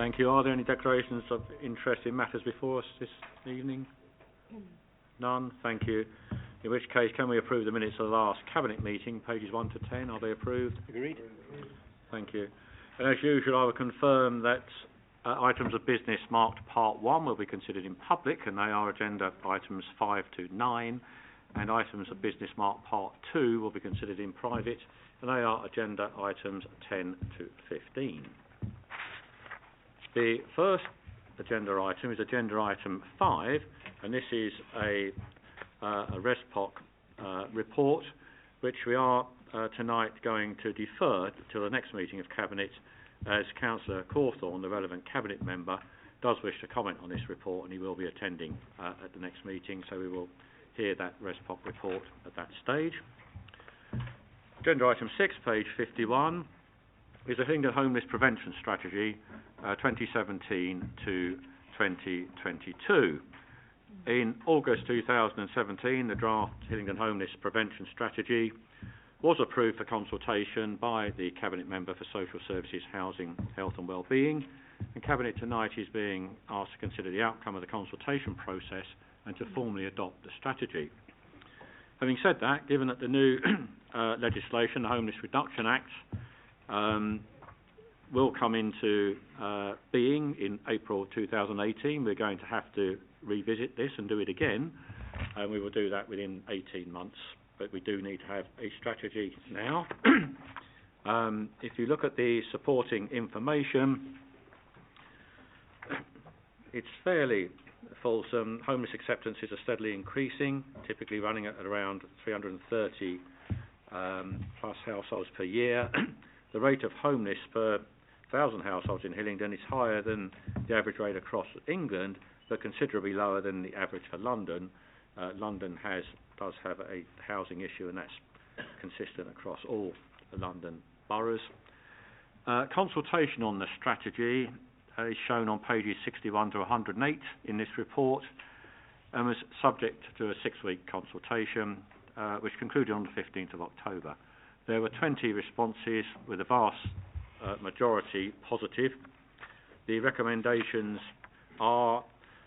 Thank you. Are there any declarations of interest in matters before us this evening? None. Thank you. In which case, can we approve the minutes of the last Cabinet meeting, pages 1 to 10? Are they approved? Agreed. Thank you. And as usual, I will confirm that items of business marked Part 1 will be considered in public, and they are agenda items 5 to 9, and items of business marked Part 2 will be considered in private, and they are agenda items 10 to 15. The first agenda item is agenda item 5, and this is a RESPOC report, which we are tonight going to defer till the next meeting of Cabinet, as Councillor Cawthorne, the relevant Cabinet member, does wish to comment on this report, and he will be attending at the next meeting, so we will hear that RESPOC report at that stage. Agenda item 6, page 51, is the Hillingdon Homeless Prevention Strategy 2017 to 2022. In August 2017, the draft Hillingdon Homeless Prevention Strategy was approved for consultation by the Cabinet Member for Social Services, Housing, Health and Wellbeing, and Cabinet tonight is being asked to consider the outcome of the consultation process and to formally adopt the strategy. Having said that, given that the new legislation, the Homeless Reduction Act, will come into being in April 2018, we're going to have to revisit this and do it again, and we will do that within 18 months. But we do need to have a strategy now. If you look at the supporting information, it's fairly fulsome. Homeless acceptances are steadily increasing, typically running at around 330 plus households per year. The rate of homeless per 1,000 households in Hillingdon is higher than the average rate across England, but considerably lower than the average for London. London does have a housing issue, and that's consistent across all the London boroughs. Consultation on the strategy is shown on pages 61 to 108 in this report, and was subject to a 6-week consultation, which concluded on the 15th of October. There were 20 responses, with a vast majority positive. The recommendations are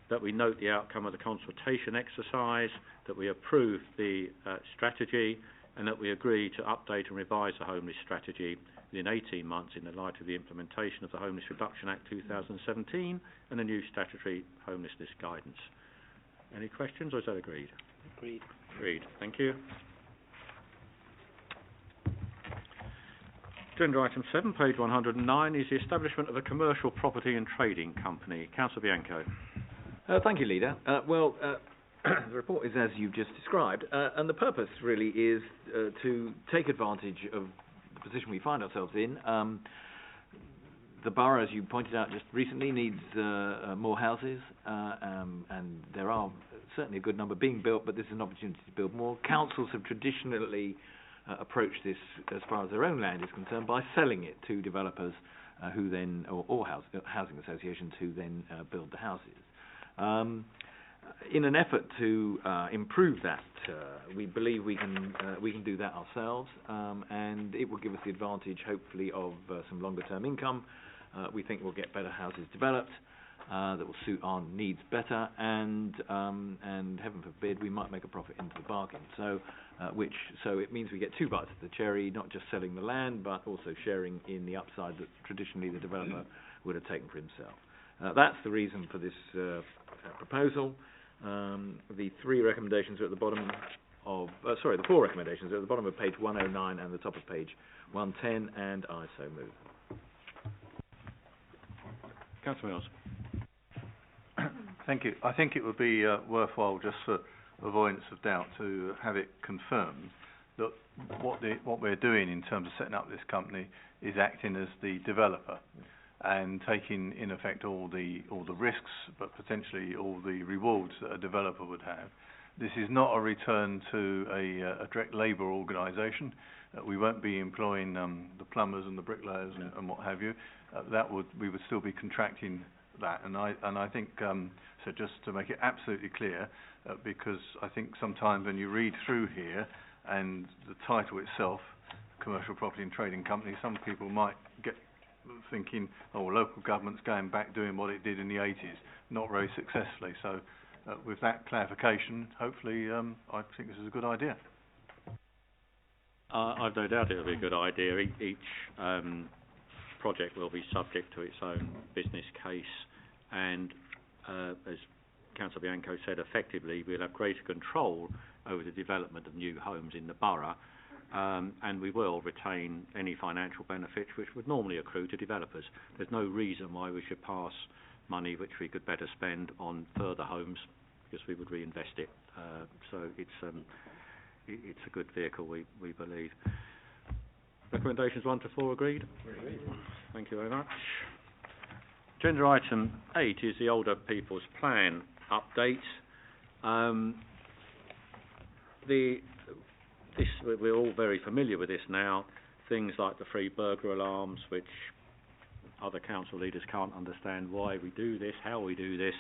that we note the outcome of the consultation exercise, that we approve the strategy, and that we agree to update and revise the homeless strategy within 18 months in the light of the implementation of the Homeless Reduction Act 2017 and the new statutory homelessness guidance. Any questions, or is that agreed? Agreed. Agreed. Thank you. Agenda item 7, page 109, is the establishment of a commercial property and trading company. Councillor Bianco. Thank you, Leader. The report is as you've just described, and the purpose really is to take advantage of the position we find ourselves in. The borough, as you pointed out just recently, needs more houses, and there are certainly a good number being built, but this is an opportunity to build more. Councils have traditionally approached this, as far as their own land is concerned, by selling it to developers who then, or housing associations who then build the houses. In an effort to improve that, we believe we can do that ourselves, and it will give us the advantage, hopefully, of some longer-term income. We think we'll get better houses developed that will suit our needs better, and heaven forbid, we might make a profit into the bargain. So it means we get two bites of the cherry, not just selling the land, but also sharing in the upside that traditionally the developer would have taken for himself. That's the reason for this proposal. The 3 recommendations are at the bottom of, the 4 recommendations are at the bottom of page 109 and the top of page 110, and I so move. Councillor Mills. Thank you. I think it would be worthwhile, just for avoidance of doubt, to have it confirmed that what we're doing in terms of setting up this company is acting as the developer and taking, in effect, all the risks, but potentially all the rewards that a developer would have. This is not a return to a direct labour organisation. We won't be employing the plumbers and the bricklayers and what have you. We would still be contracting that, and I think so. Just to make it absolutely clear, because I think sometimes when you read through here and the title itself, Commercial Property and Trading Company, some people might get thinking, oh, local government's going back doing what it did in the 80s, not very successfully. So with that clarification, hopefully I think this is a good idea. I've no doubt it'll be a good idea. Each project will be subject to its own business case, and as Councillor Bianco said, effectively we'll have greater control over the development of new homes in the borough, and we will retain any financial benefits which would normally accrue to developers. There's no reason why we should pass money which we could better spend on further homes, because we would reinvest it. So it's a good vehicle, we believe. Recommendations 1 to 4 agreed? Agreed. Thank you very much. Agenda item 8 is the Older People's Plan update. We're all very familiar with this now. Things like the free burglar alarms, which other council leaders can't understand why we do this, how we do this.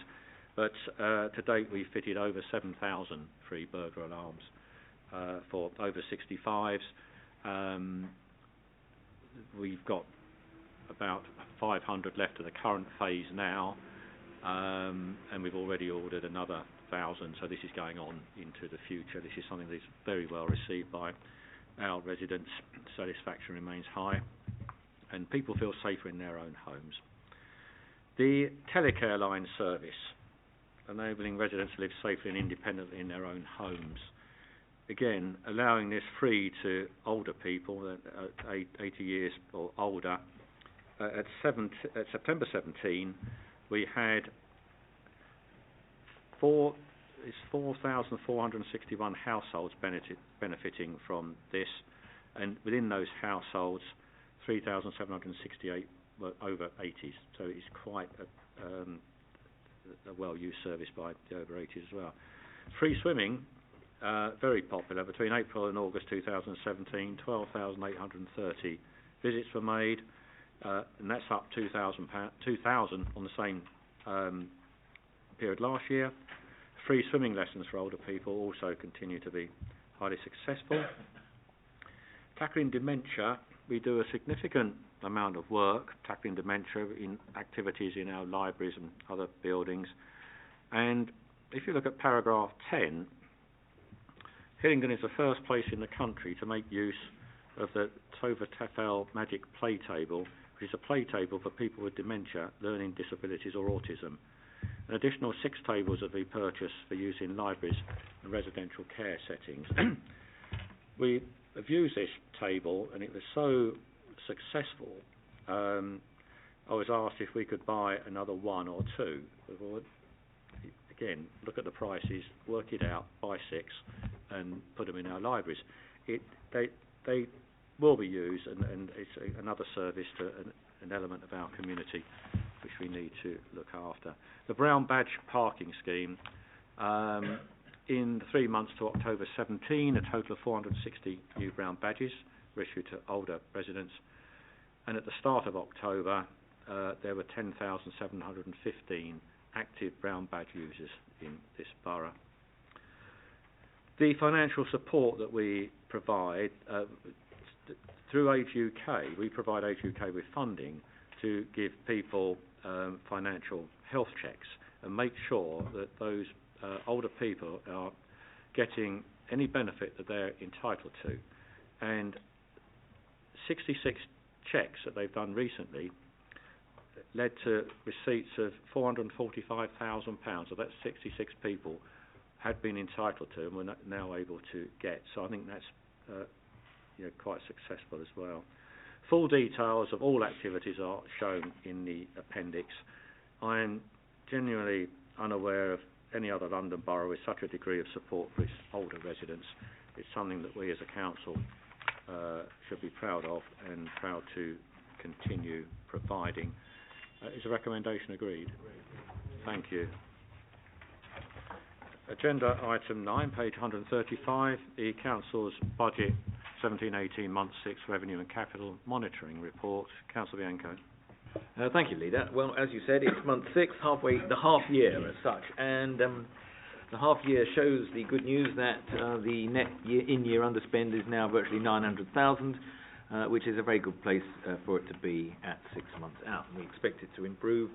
But to date, we've fitted over 7,000 free burglar alarms for over 65s. We've got about 500 left of the current phase now, and we've already ordered another 1,000, so this is going on into the future. This is something that is very well received by our residents. Satisfaction remains high, and people feel safer in their own homes. The telecare line service, enabling residents to live safely and independently in their own homes. Again, allowing this free to older people, 80 years or older. At September 17, we had 4,461 households benefiting from this, and within those households, 3,768 were over 80s. So it's quite a well-used service by the over 80s as well. Free swimming, very popular. Between April and August 2017, 12,830 visits were made, and that's up 2,000 on the same period last year. Free swimming lessons for older people also continue to be highly successful. Tackling dementia, we do a significant amount of work tackling dementia in activities in our libraries and other buildings. And if you look at paragraph 10, Hillingdon is the first place in the country to make use of the Tova Tefel Magic Play Table, which is a play table for people with dementia, learning disabilities or autism. An additional 6 tables have been purchased for use in libraries and residential care settings. We have used this table, and it was so successful, I was asked if we could buy another 1 or 2. Well, again, look at the prices, work it out, buy 6, and put them in our libraries. They will be used, and it's another service to an element of our community which we need to look after. The Brown Badge Parking Scheme, in the 3 months to October 17, a total of 460 new brown badges were issued to older residents, and at the start of October there were 10,715 active brown badge users in this borough. The financial support that we provide through Age UK, we provide Age UK with funding to give people financial health checks and make sure that those older people are getting any benefit that they're entitled to. And 66 checks that they've done recently led to receipts of £445,000. So that's 66 people had been entitled to and were now able to get. So I think that's quite successful as well. Full details of all activities are shown in the appendix. I am genuinely unaware of any other London borough with such a degree of support for its older residents. It's something that we as a council should be proud of and proud to continue providing. Is the recommendation agreed? Thank you. Agenda item 9, page 135, the Council's Budget 17-18 Month 6 Revenue and Capital Monitoring Report. Councillor Bianco. Thank you, Leader. Well, as you said, it's month 6, the half year as such, and the half year shows the good news that the net in-year underspend is now virtually 900,000. which is a very good place for it to be at 6 months out, and we expect it to improve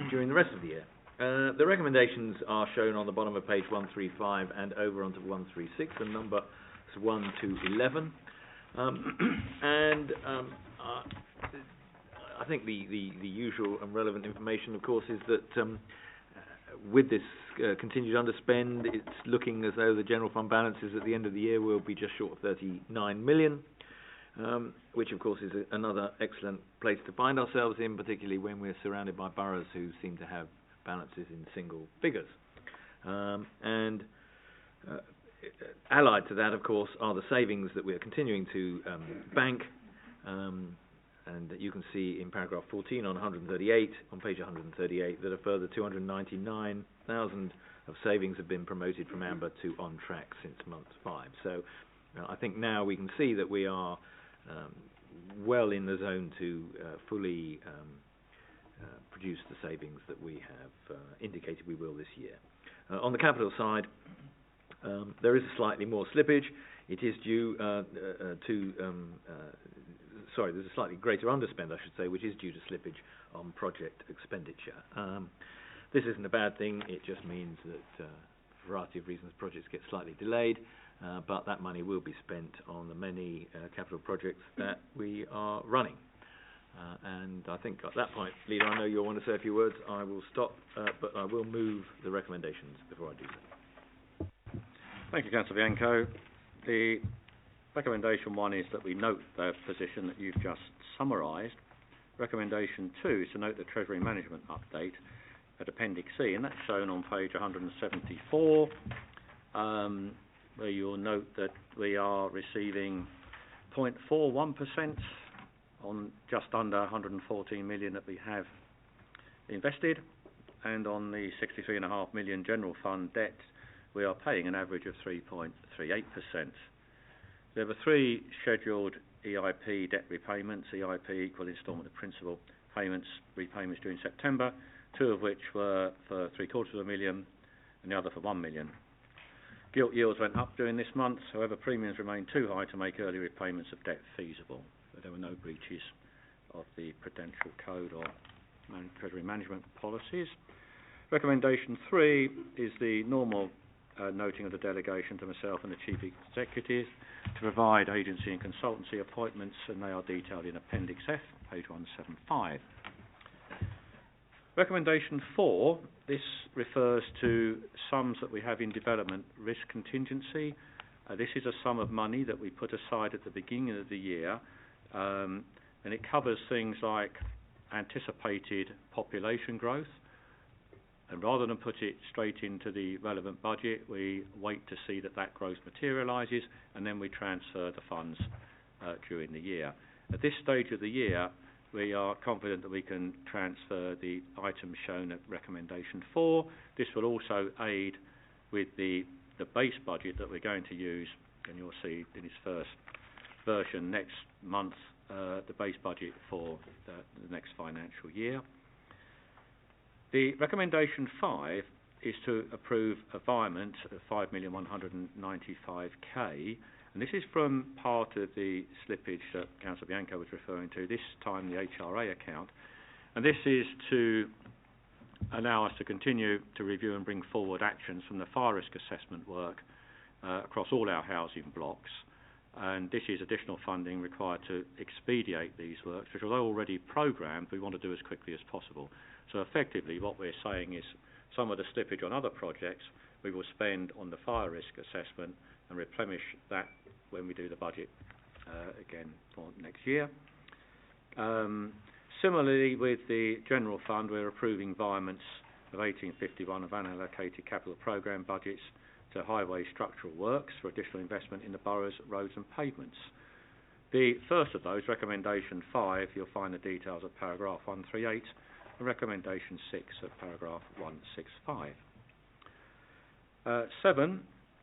during the rest of the year. The recommendations are shown on the bottom of page 135 and over onto 136, and numbers 1 to 11. I think the usual and relevant information, of course, is that with this continued underspend, it's looking as though the general fund balances at the end of the year will be just short of 39 million, which, of course, is another excellent place to find ourselves in, particularly when we're surrounded by boroughs who seem to have balances in single figures. Allied to that, of course, are the savings that we are continuing to bank, and you can see in paragraph 14 on 138, on page 138, that a further 299,000 of savings have been promoted from amber to on track since month 5. So I think now we can see that we are well in the zone to fully produce the savings that we have indicated we will this year. On the capital side, there is a slightly more slippage. It is due there's a slightly greater underspend, I should say, which is due to slippage on project expenditure. This isn't a bad thing. It just means that, for a variety of reasons, projects get slightly delayed, but that money will be spent on the many capital projects that we are running. And I think at that point, Leader, I know you'll want to say a few words. I will stop, but I will move the recommendations before I do so. Thank you, Councillor Bianco. The recommendation 1 is that we note the position that you've just summarised. Recommendation 2 is to note the Treasury Management update at Appendix C, and that's shown on page 174, where you'll note that we are receiving 0.41% on just under 114 million that we have invested, and on the 63.5 million general fund debt, we are paying an average of 3.38%. There were 3 scheduled EIP debt repayments, EIP equal instalment of principal payments, repayments during September, 2 of which were for $750,000 and the other for 1 million. Gilt yields went up during this month, however premiums remained too high to make early repayments of debt feasible. But there were no breaches of the Prudential Code or Treasury Management policies. Recommendation 3 is the normal noting of the delegation to myself and the Chief Executive to provide agency and consultancy appointments, and they are detailed in Appendix F, page 175. Recommendation 4, this refers to sums that we have in development risk contingency. This is a sum of money that we put aside at the beginning of the year, and it covers things like anticipated population growth. And rather than put it straight into the relevant budget, we wait to see that growth materialises, and then we transfer the funds during the year. At this stage of the year, we are confident that we can transfer the items shown at recommendation 4. This will also aid with the base budget that we're going to use, and you'll see in its first version next month, the base budget for the next financial year. The recommendation 5 is to approve a virement of 5,195,000, and this is from part of the slippage that Councillor Bianco was referring to, this time the HRA account, and this is to allow us to continue to review and bring forward actions from the fire risk assessment work across all our housing blocks, and this is additional funding required to expedite these works, which although already programmed, we want to do as quickly as possible. So effectively what we're saying is some of the slippage on other projects we will spend on the fire risk assessment and replenish that when we do the budget again for next year. Similarly with the general fund, we're approving virements of 1851 of unallocated capital programme budgets to highway structural works for additional investment in the borough's roads and pavements. The first of those, recommendation 5, you'll find the details of paragraph 138, and recommendation 6 of paragraph 165.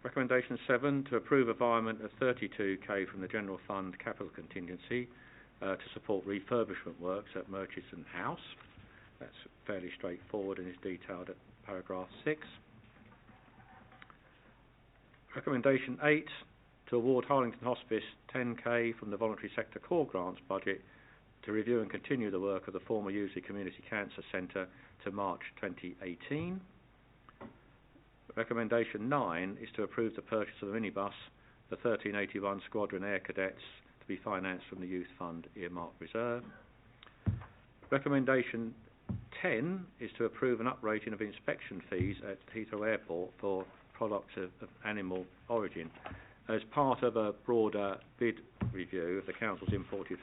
Recommendation 7, to approve a virement of 32k from the general fund capital contingency to support refurbishment works at Murchison House. That's fairly straightforward and is detailed at paragraph 6. Recommendation 8, to award Hillingdon Hospice 10k from the voluntary sector core grants budget to review and continue the work of the former Uxbridge Community Cancer Centre to March 2018. Recommendation 9 is to approve the purchase of a minibus, the 1381 Squadron Air Cadets, to be financed from the Youth Fund earmarked reserve. Recommendation 10 is to approve an uprating of inspection fees at Heathrow Airport for products of animal origin. As part of a broader bid review of the Council's imported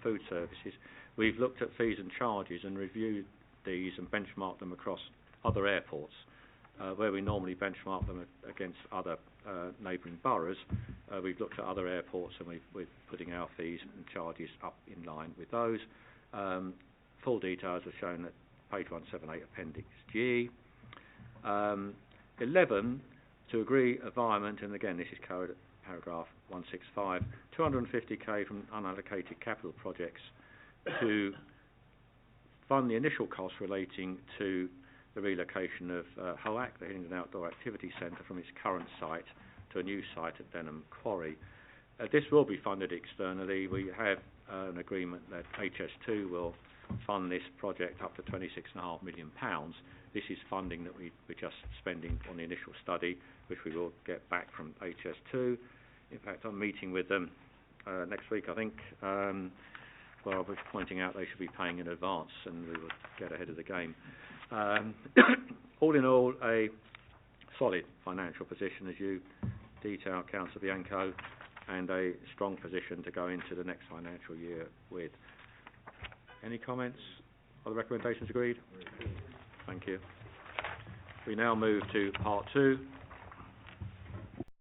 food services, we've looked at fees and charges and reviewed these and benchmarked them across other airports. Where we normally benchmark them against other neighbouring boroughs, we've looked at other airports and we're putting our fees and charges up in line with those. Full details are shown at page 178, Appendix G. 11, to agree environment, and again this is covered at paragraph 165, 250k from unallocated capital projects to fund the initial costs relating to the relocation of HOAC, the Hillingdon Outdoor Activity Centre, from its current site to a new site at Denham Quarry. This will be funded externally. We have an agreement that HS2 will fund this project up to £26.5 million. This is funding that we're just spending on the initial study, which we will get back from HS2. In fact, I'm meeting with them next week, I think. Well, I was pointing out they should be paying in advance and we will get ahead of the game. All in all, a solid financial position, as you detail, Councillor Bianco, and a strong position to go into the next financial year with. Any comments? Are the recommendations agreed? Thank you. We now move to part 2.